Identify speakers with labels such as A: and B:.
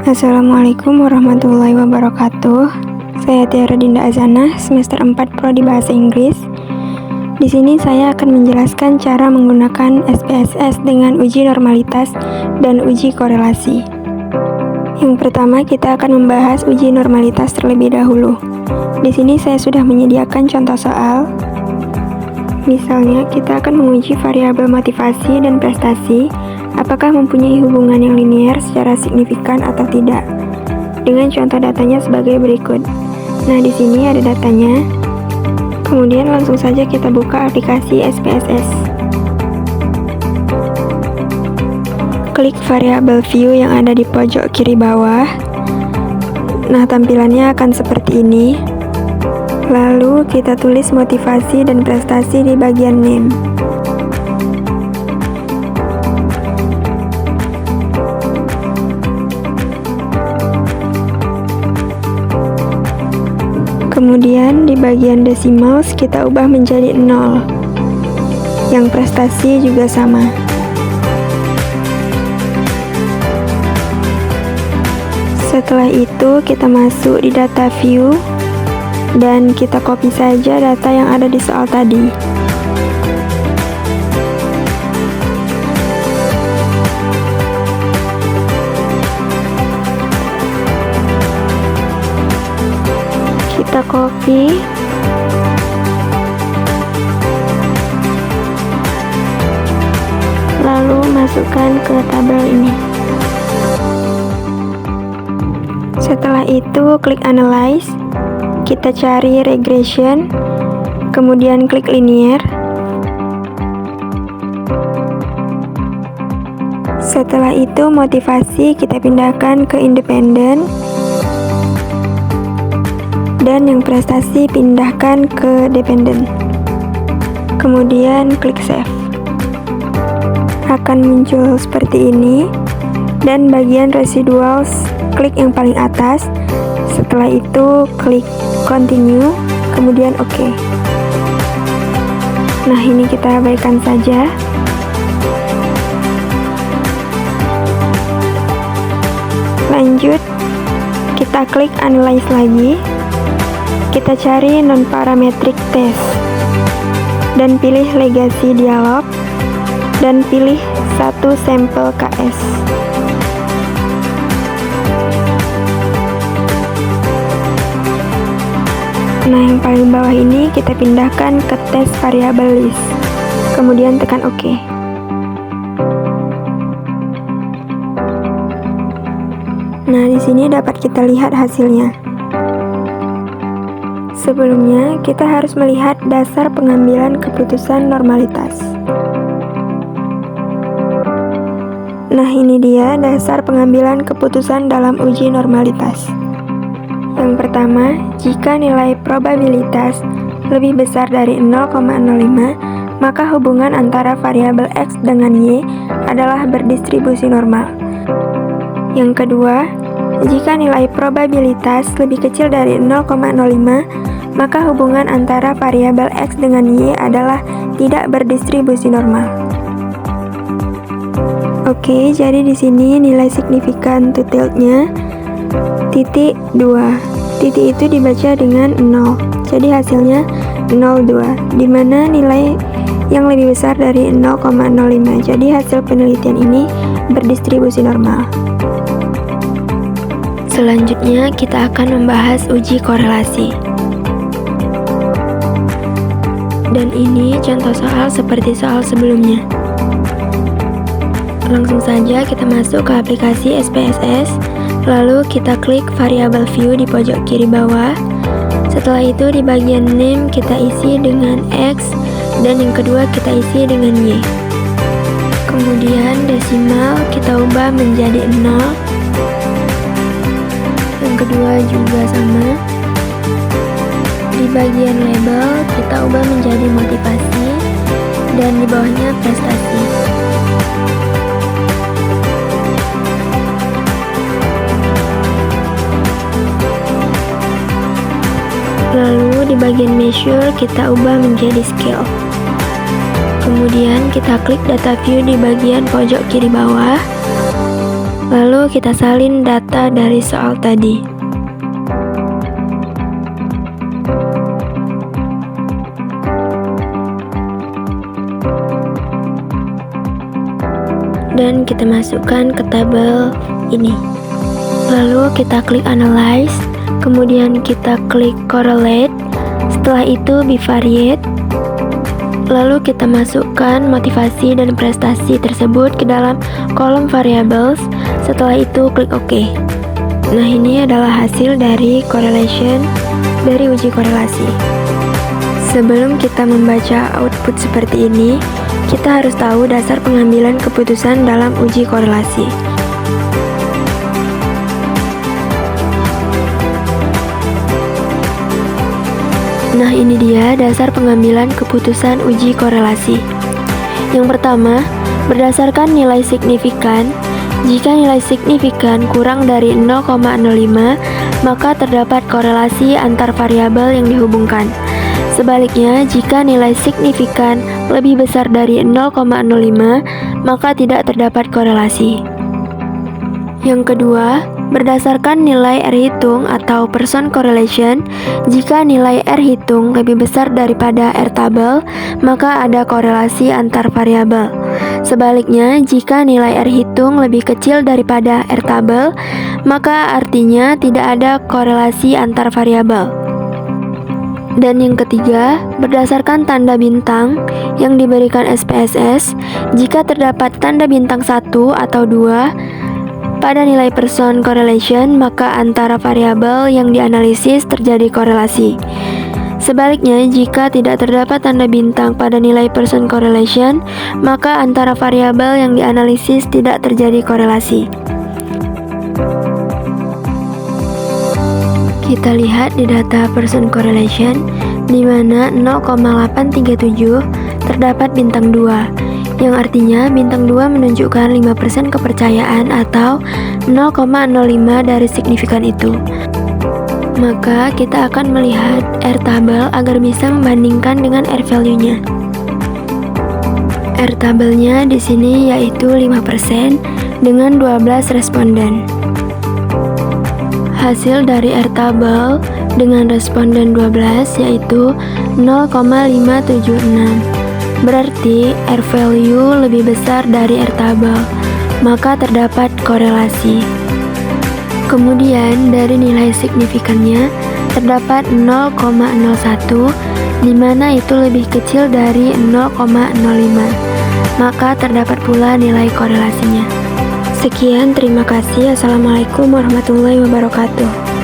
A: Assalamualaikum warahmatullahi wabarakatuh. Saya Tiara Dinda Azana, semester 4 Prodi Bahasa Inggris. Di sini saya akan menjelaskan cara menggunakan SPSS dengan uji normalitas dan uji korelasi. Yang pertama, kita akan membahas uji normalitas terlebih dahulu. Di sini saya sudah menyediakan contoh soal. Misalnya, kita akan menguji variabel motivasi dan prestasi apakah mempunyai hubungan yang linier secara signifikan atau tidak. Dengan contoh datanya sebagai berikut. Nah, di sini ada datanya. Kemudian langsung saja kita buka aplikasi SPSS. Klik variabel view yang ada di pojok kiri bawah. Nah, tampilannya akan seperti ini. Lalu kita tulis motivasi dan prestasi di bagian name. Kemudian di bagian decimals kita ubah menjadi 0. Yang prestasi juga sama. Setelah itu kita masuk di data view dan kita copy saja data yang ada di soal tadi. Kita copy, lalu masukkan ke tabel ini. Setelah itu klik analyze, kita cari regression, kemudian klik linear. Setelah itu motivasi kita pindahkan ke independen, dan yang prestasi pindahkan ke dependen. Kemudian klik save. Akan muncul seperti ini, dan bagian residuals klik yang paling atas. Setelah itu klik continue, kemudian OK. Nah, ini kita abaikan saja. Lanjut, kita klik analyze lagi. Kita cari non-parametric test dan pilih legacy dialog dan pilih satu sampel KS. Nah, yang paling bawah ini kita pindahkan ke tes variabel list. Kemudian tekan OK. Nah, di sini dapat kita lihat hasilnya. Sebelumnya, kita harus melihat dasar pengambilan keputusan normalitas. Nah, ini dia dasar pengambilan keputusan dalam uji normalitas. Yang pertama, jika nilai probabilitas lebih besar dari 0,05, maka hubungan antara variabel X dengan Y adalah berdistribusi normal. Yang kedua, jika nilai probabilitas lebih kecil dari 0,05, maka hubungan antara variabel X dengan Y adalah tidak berdistribusi normal. Oke, jadi di sini nilai signifikan to tilde-nya titik 2. Titik itu dibaca dengan 0. Jadi hasilnya 0,2, di mana nilai yang lebih besar dari 0,05. Jadi hasil penelitian ini berdistribusi normal. Selanjutnya kita akan membahas uji korelasi. Dan ini contoh soal seperti soal sebelumnya. Langsung saja kita masuk ke aplikasi SPSS, lalu kita klik variabel view di pojok kiri bawah. Setelah itu di bagian name kita isi dengan X, dan yang kedua kita isi dengan Y. Kemudian desimal kita ubah menjadi 0. Yang kedua juga sama. Di bagian label kita ubah menjadi motivasi, dan di bawahnya prestasi. Lalu di bagian measure kita ubah menjadi scale. Kemudian kita klik data view di bagian pojok kiri bawah. Lalu kita salin data dari soal tadi. Dan kita masukkan ke tabel ini. Lalu kita klik analyze, kemudian kita klik correlate, setelah itu bivariate. Lalu kita masukkan motivasi dan prestasi tersebut ke dalam kolom variables, setelah itu klik OK. Nah, ini adalah hasil dari correlation dari uji korelasi. Sebelum kita membaca output seperti ini, kita harus tahu dasar pengambilan keputusan dalam uji korelasi. Nah, ini dia dasar pengambilan keputusan uji korelasi. Yang pertama, berdasarkan nilai signifikan. Jika nilai signifikan kurang dari 0,05, maka terdapat korelasi antar variabel yang dihubungkan. Sebaliknya, jika nilai signifikan lebih besar dari 0,05, maka tidak terdapat korelasi. Yang kedua, berdasarkan nilai R hitung atau person correlation, jika nilai R hitung lebih besar daripada R tabel, maka ada korelasi antar variabel. Sebaliknya, jika nilai R hitung lebih kecil daripada R tabel, maka artinya tidak ada korelasi antar variabel. Dan yang ketiga, berdasarkan tanda bintang yang diberikan SPSS, jika terdapat tanda bintang 1 atau 2 pada nilai person correlation, maka antara variabel yang dianalisis terjadi korelasi. Sebaliknya, jika tidak terdapat tanda bintang pada nilai person correlation, maka antara variabel yang dianalisis tidak terjadi korelasi. Kita lihat di data person correlation, di mana 0,837 terdapat bintang 2, yang artinya bintang 2 menunjukkan 5% kepercayaan atau 0,05 dari signifikan itu. Maka kita akan melihat R tabel agar bisa membandingkan dengan R value-nya. R tabelnya di sini yaitu 5% dengan 12 responden. Hasil dari R tabel dengan responden 12 yaitu 0,576. Berarti R value lebih besar dari R tabel, maka terdapat korelasi. Kemudian dari nilai signifikannya terdapat 0,01, di mana itu lebih kecil dari 0,05, maka terdapat pula nilai korelasinya. Sekian, terima kasih. Assalamualaikum warahmatullahi wabarakatuh.